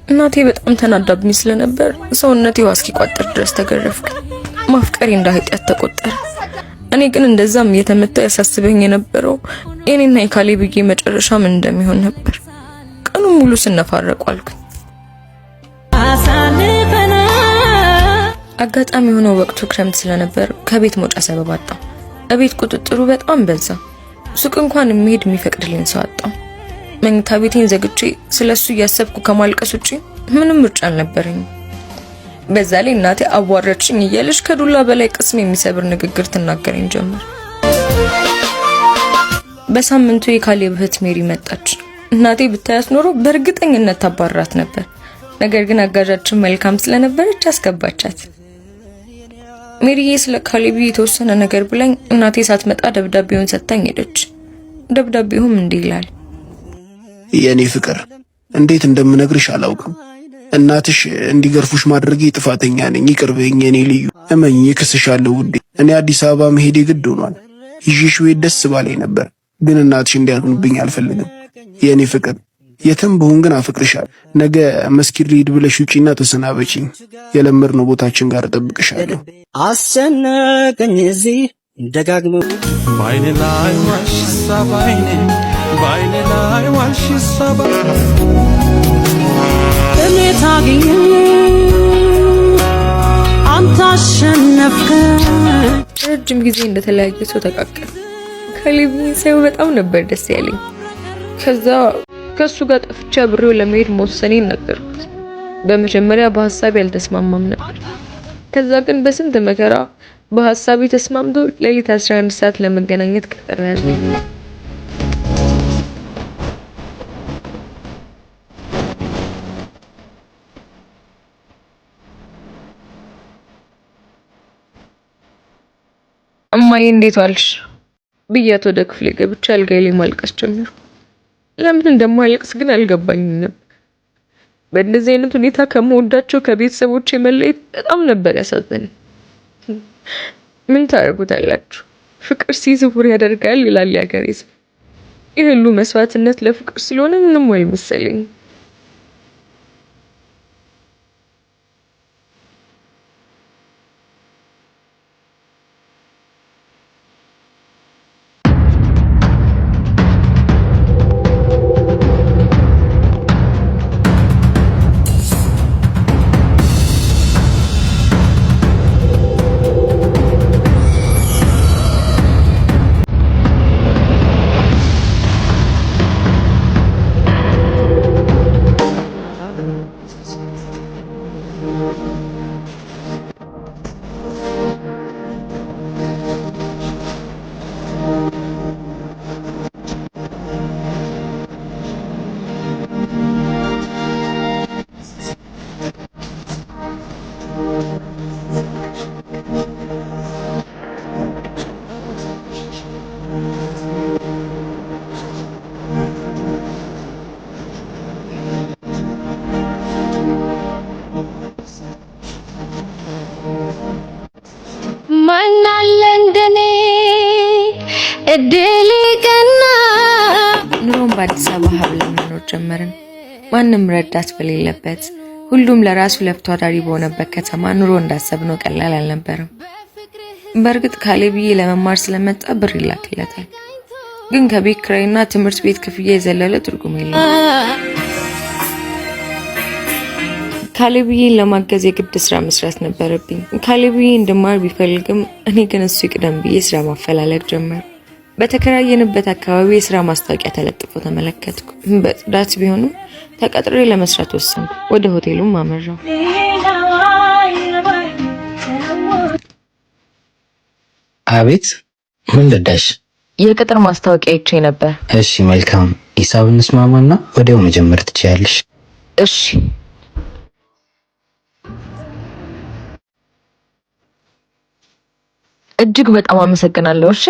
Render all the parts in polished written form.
እናቴ በጣም ተናዳብኝ ስለነበር ሰውነቴ ዋስኪ ቋጥር ድረስ ተገረፍኩ። ማፍቀሬ እንደ ኃጢአት ተቆጠረ። እኔ ግን እንደዛም እየተመታ ያሳስበኝ የነበረው የኔና የካሌብዬ መጨረሻ ምን እንደሚሆን ነበር። ቀኑን ሙሉ ስነፋረቅ አልኩኝ። አጋጣሚ ሆኖ ወቅቱ ክረምት ስለነበር ከቤት መውጫ ሰበብ አጣሁ። እቤት ቁጥጥሩ በጣም በዛ። ሱቅ እንኳን መሄድ የሚፈቅድልኝ ሰው አጣሁ። መኝታ ቤቴን ዘግቼ ስለሱ እያሰብኩ ከማልቀስ ውጪ ምንም ምርጫ አልነበረኝም። በዛ ላይ እናቴ አዋረችኝ እያለች ከዱላ በላይ ቅስም የሚሰብር ንግግር ትናገረኝ ጀመር። በሳምንቱ የካሌብ እህት ሜሪ መጣች። እናቴ ብታያት ኖሮ በእርግጠኝነት ታባራት ነበር። ነገር ግን አጋዣችን መልካም ስለነበረች አስገባቻት። ሜሪዬ ስለ ካሌብ የተወሰነ ነገር ብላኝ እናቴ ሳትመጣ ደብዳቤውን ሰጥታኝ ሄደች። ደብዳቤውም እንዲህ ይላል። የኔ ፍቅር እንዴት እንደምነግርሽ አላውቅም። እናትሽ እንዲገርፉሽ ማድረጌ ጥፋተኛ ነኝ። ይቅርበኝ የኔ ልዩ። እመኝ እክስሻለሁ ውዴ። እኔ አዲስ አበባ መሄዴ ግድ ሆኗል። ይዤሽ ቤት ደስ ባለኝ ነበር፣ ግን እናትሽ እንዲያዝኑብኝ አልፈልግም። የኔ ፍቅር የትም ብሆን ግን አፍቅርሻለሁ። ነገ መስጊድ ልሂድ ብለሽ ውጪና ተሰናበቺኝ። የለመድነው ቦታችን ጋር እጠብቅሻለሁ። አስጨነቀኝ እዚህ ደጋግሞ ባይኔ ላይ ዋሽሳ ባይኔ ላይ ዋሽሳ እኔ ታገኘ አንተ አሸነፍከ። ረጅም ጊዜ እንደተለያየ ሰው ተቃቀለ። ካሌብን ሳይው በጣም ነበር ደስ ያለኝ። ከሱ ጋር ጠፍቼ አብሬው ለመሄድ መወሰኔን ነገርኩት። በመጀመሪያ በሐሳቤ አልተስማማም ነበር። ከዛ ግን በስንት መከራ በሐሳቤ ተስማምቶ ሌሊት 11 ሰዓት ለመገናኘት ቀጠሮ ያዘኝ። እማዬ እንዴት ዋልሽ ብያት ወደ ክፍሌ ገብቼ አልጋዬ ላይ ማልቀስ ጀመርኩ። ለምን እንደማልቀስ ግን አልገባኝም ነበር። በእንደዚህ አይነት ሁኔታ ከመወዳቸው ከቤተሰቦቼ መለየት በጣም ነበር ያሳዘነኝ። ምን ታደርጉታላችሁ? ፍቅር ሲዝውር ያደርጋል ይላል ያገሬ ሰው። ይህ ሁሉ መስዋዕትነት ለፍቅር ስለሆነ ምንም አይመስለኝም። ኑሮን በአዲስ አበባ ሀብለን መኖር ጀመርን። ማንም ረዳት በሌለበት ሁሉም ለራሱ ለፍቶ አዳሪ በሆነበት ከተማ ኑሮ እንዳሰብነው ቀላል አልነበረም። በእርግጥ ካሌብዬ ለመማር ስለመጣ ብር ይላክለታል፣ ግን ከቤት ኪራይና ትምህርት ቤት ክፍያ የዘለለ ትርጉም የለውም። ካሌብዬን ለማገዝ የግድ ስራ መስራት ነበረብኝ። ካሌብዬ እንድማር ቢፈልግም እኔ ግን እሱ ይቅደም ብዬ ስራ ማፈላለግ ጀመር። በተከራየንበት አካባቢ የስራ ማስታወቂያ ተለጥፎ ተመለከትኩ። በጽዳት ቢሆንም ተቀጥሬ ለመስራት ወሰንኩ። ወደ ሆቴሉም አመራው። አቤት፣ ምን ልዳሽ? የቅጥር ማስታወቂያ አይቼ ነበር። እሺ መልካም፣ ሂሳብ እንስማማና ወዲያው መጀመር ትችያለሽ። እሺ። እጅግ በጣም አመሰግናለሁ። እሺ።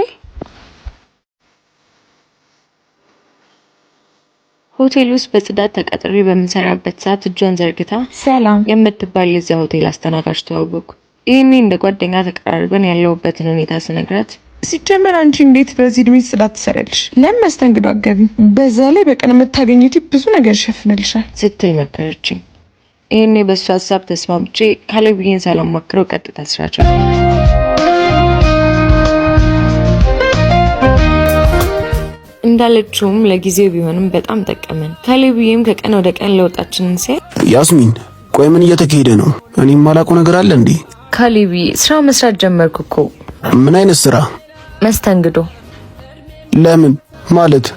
ሆቴል ውስጥ በጽዳት ተቀጥሬ በምሰራበት ሰዓት እጇን ዘርግታ ሰላም የምትባል የዚያ ሆቴል አስተናጋጅ ተዋወቅኩ። ይህኔ እንደ ጓደኛ ተቀራርበን ያለሁበትን ሁኔታ ስነግራት ሲጀመር አንቺ እንዴት በዚህ እድሜ ጽዳት ትሰሪያለሽ? ለምን መስተንግዶ አትገቢም? በዛ ላይ በቀን የምታገኙት ብዙ ነገር ይሸፍንልሻል ስትይ መከረችኝ። ይሄኔ በሱ ሀሳብ ተስማምቼ ካሌብዬን ሳላማክረው ቀጥታ ስራቸው እንዳለችውም ለጊዜው ቢሆንም በጣም ጠቀመን። ካሌብዬም ከቀን ወደ ቀን ለውጣችንን ሲያይ ያስሚን ቆይ ምን እየተካሄደ ነው? እኔም ማላውቀው ነገር አለ እንዴ? ካሌብዬ ስራ መስራት ጀመርኩ እኮ። ምን አይነት ስራ? መስተንግዶ። ለምን ማለት?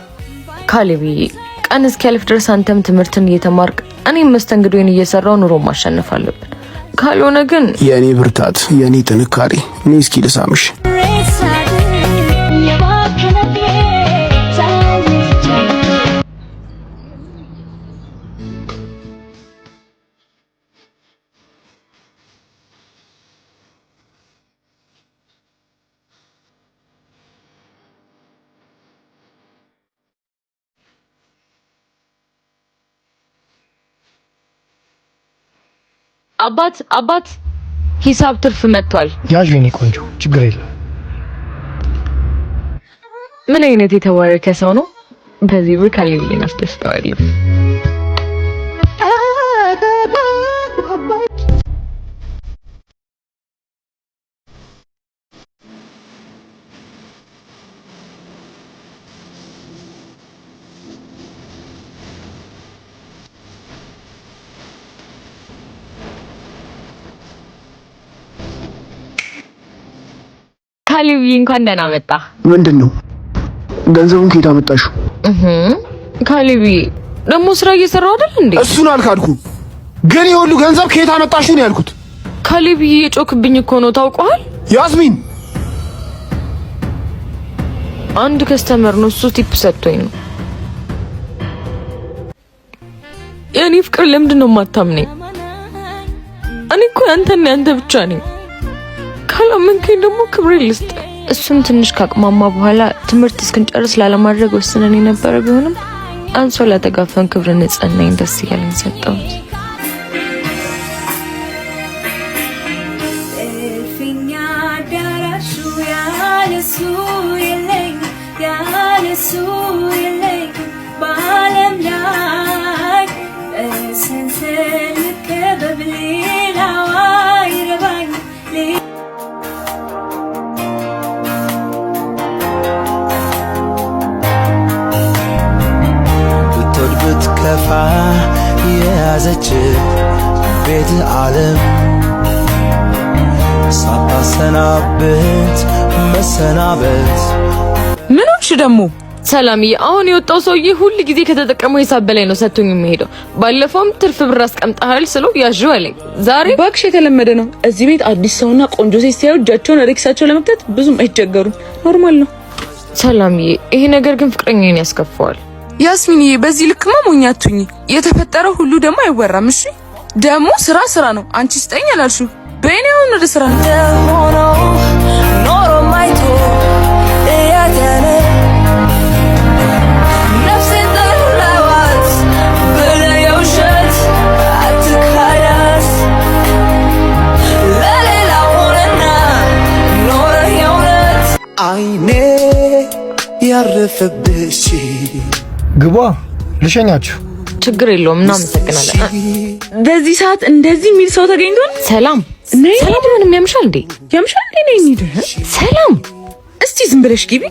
ካሌብዬ ቀን እስኪያልፍ ድረስ አንተም ትምህርትን እየተማርክ እኔም መስተንግዶን እየሰራው ኑሮ ማሸነፍ አለብን። ካልሆነ ግን የኔ ብርታት የኔ ጥንካሬ እኔ እስኪ ልሳምሽ። አባት ሂሳብ ትርፍ መጥቷል። ያዥ የኔ ቆንጆ ችግር የለም። ምን አይነት የተዋረከ ሰው ነው? በዚህ ብር ካሌብዬን አስደስተዋለሁ። ካሌብዬ እንኳን ደህና መጣ። ምንድነው? ገንዘቡን ከየት አመጣሽው? ካሌብዬ ደግሞ ስራ እየሰራው አይደል እንዴ? እሱን አልካድኩም፣ ግን የሁሉ ገንዘብ ከየት አመጣሽው ነው ያልኩት። ካሌብዬ የጮክብኝ እኮ ነው ታውቀዋል። ያስሚን አንድ ከስተመር ነው እሱ ቲፕ ሰጥቶኝ ነው። የኔ ፍቅር ለምንድን ነው የማታምነኝ? እኔ እኮ ያንተ ብቻ ነኝ። ካላመንከኝ ደግሞ ክብሬ ልስጥ። እሱም ትንሽ ካቅማማ በኋላ ትምህርት እስክንጨርስ ላለማድረግ ወስነን የነበረ ቢሆንም አንሶ ለተጋፈን ክብር ንጽህናዬን ደስ እያለኝ ሰጠሁት። ከፋ የያዘች ቤት ዓለም ሳታሰናበት መሰናበት። ምን ሆንሽ ደግሞ? ሰላምዬ አሁን የወጣው ሰውዬ ሁሉ ጊዜ ከተጠቀመው ሂሳብ በላይ ነው ሰጥቶኝ የሚሄደው። ባለፈውም ትርፍ ብር አስቀምጣሃል ስለው ያዥው አለኝ። ዛሬ ባክሽ የተለመደ ነው። እዚህ ቤት አዲስ ሰውና ቆንጆ ሴት ሲያዩ እጃቸውን ወደ ኪሳቸው ለመክተት ብዙም አይቸገሩም። ኖርማል ነው። ሰላምዬ ይሄ ነገር ግን ፍቅረኛዬን ያስከፋዋል። ያስሚንዬ በዚህ ልክማ ሞኛቱኝ። የተፈጠረው ሁሉ ደግሞ አይወራም። እሺ ደግሞ ስራ ነው። አንቺ ስጠኝ አላልሽው? በእኔ አሁን ወደ ስራ ነው ኖሮ ማይቶ ያተነ ነፍሴን ተለዋት በለየውሸት አትካዳስ ለሌላ ሆነና ኖረ የእውነት አይኔ ያረፈብሽ ግቧ ልሸኛችሁ። ችግር የለውም እናመሰግናለን። በዚህ ሰዓት እንደዚህ የሚል ሰው ተገኝቷል። ሰላም ምንም ያምሻል እንዴ? ያምሻል እንዴ? ነኝ እንዴ? ሰላም እስቲ ዝም ብለሽ ግቢ።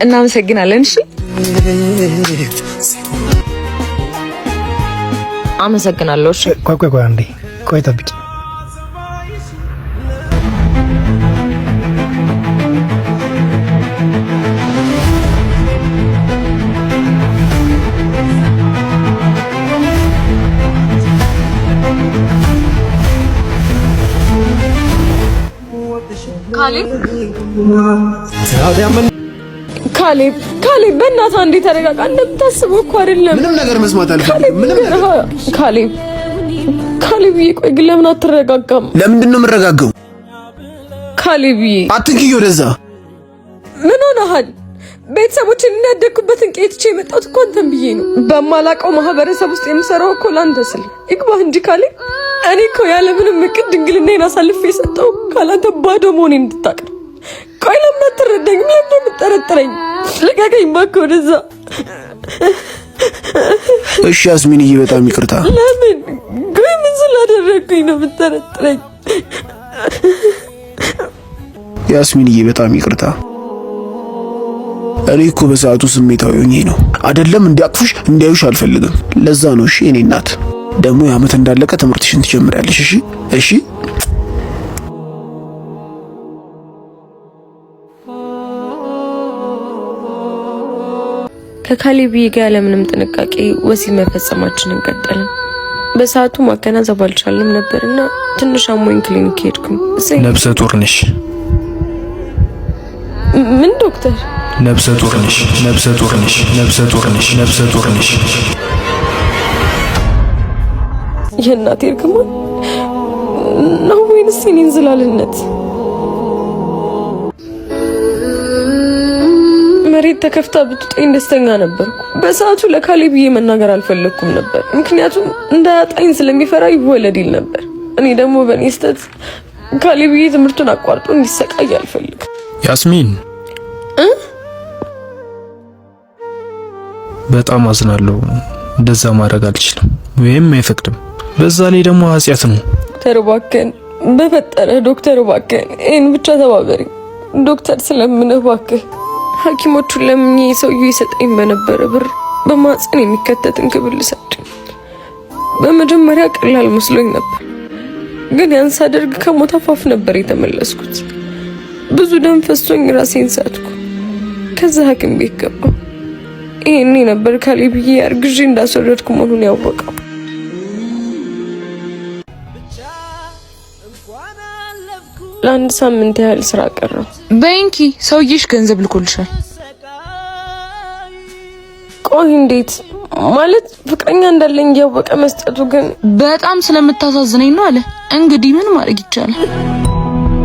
እናመሰግናለን። እሺ አመሰግናለሁ። እሺ ቆይ አንዴ ቆይ ጠብቂ። ካሌብ በእናትህ አንዴ ተረጋጋ። እንደምታስበው እኮ አይደለም። ምንም ነገር መስማት አልፈልግም። ምንም ነገር ካሌብዬ ቆይ ግን ለምን አትረጋጋም? ለምንድን ነው የምረጋጋው? ካሌብዬ አትንኪኝ ወደዛ። ምን ሆነሃል? ቤተሰቦችን እናደግኩበትን ቄትቼ የመጣሁት እኮ አንተን ብዬ ነው። በማላውቀው ማህበረሰብ ውስጥ የምሰራው እኮ ላንተ ስል ይግባህ እንጂ ካሌብ። እኔ እኮ ያለምንም እቅድ ድንግልናዬን አሳልፌ የሰጠው ካላንተ ባዶ መሆኔን እንድታውቅ። ቆይ ለምን አትረዳኝም? ለምን የምትጠረጥረኝ? ልቀቀኝ እባክህ ወደዛ። እሺ ያስሚንዬ በጣም ይቅርታ። ለምን? ቆይ ምን ስላደረግኩኝ ነው የምትጠረጥረኝ? ያስሚንዬ በጣም ይቅርታ። እኔ እኮ በሰዓቱ ስሜታዊ ሆኜ ነው አይደለም እንዲያቅፉሽ እንዲያዩሽ አልፈልግም። ለዛ ነው። እሺ የኔ እናት ደግሞ የዓመት እንዳለቀ ትምህርትሽን ትጀምሪያለሽ። እሺ እሺ። ከካሌብ ጋር ያለምንም ጥንቃቄ ወሲብ መፈጸማችንን ቀጠልን። በሰዓቱ ማገናዘብ አልቻልንም ነበርና ትንሽ አሞኝ ክሊኒክ ሄድኩኝ። ነፍሰ ጡር ነሽ? ምን ዶክተር? ነፍሰ ጡር ነሽ፣ ነፍሰ ጡር ነሽ፣ ነፍሰ ጡር ነሽ፣ ነፍሰ ጡር ነሽ። የእናቴ እርግማን ነው ወይንስ የኔ እንዝላልነት? መሬት ተከፍታ ብትጠኝ ደስተኛ ነበርኩ። በሰዓቱ ለካሌብ መናገር አልፈለኩም ነበር፣ ምክንያቱም እንዳያጣኝ ስለሚፈራ ይወለድ ይል ነበር። እኔ ደግሞ በእኔ ስህተት ካሌብ ትምህርቱን አቋርጦ እንዲሰቃይ አልፈልግም። ያስሚን በጣም አዝናለሁ። እንደዛ ማድረግ አልችልም ወይም አይፈቅድም። በዛ ላይ ደግሞ ኃጢያት ነው። ዶክተር እባክህን በፈጠረ ዶክተር እባክህን ይሄን ብቻ ተባበሪ ዶክተር፣ ስለምንህ እባክህ። ሐኪሞቹን ለምኜ ሰውዬው ይሰጠኝ በነበረ ብር በማህፀን የሚከተትን ክብል ሰጠኝ። በመጀመሪያ ቀላል መስሎኝ ነበር፣ ግን ያን ሳደርግ ከሞት አፋፍ ነበር የተመለስኩት። ብዙ ደም ፈሶኝ ራሴን ሳትኩ። ከዛ ሐኪም ቤት ገባሁ። ይሄኔ ነበር ካሌብዬ አርግዤ እንዳስወረድኩ መሆኑን ያወቀው። ለአንድ ሳምንት ያህል ስራ ቀረው። በእንኪ ሰውዬሽ ገንዘብ ልኮልሻል። ቆይ እንዴት ማለት? ፍቅረኛ እንዳለኝ ያወቀ መስጠቱ ግን በጣም ስለምታሳዝነኝ ነው አለ። እንግዲህ ምን ማድረግ ይቻላል?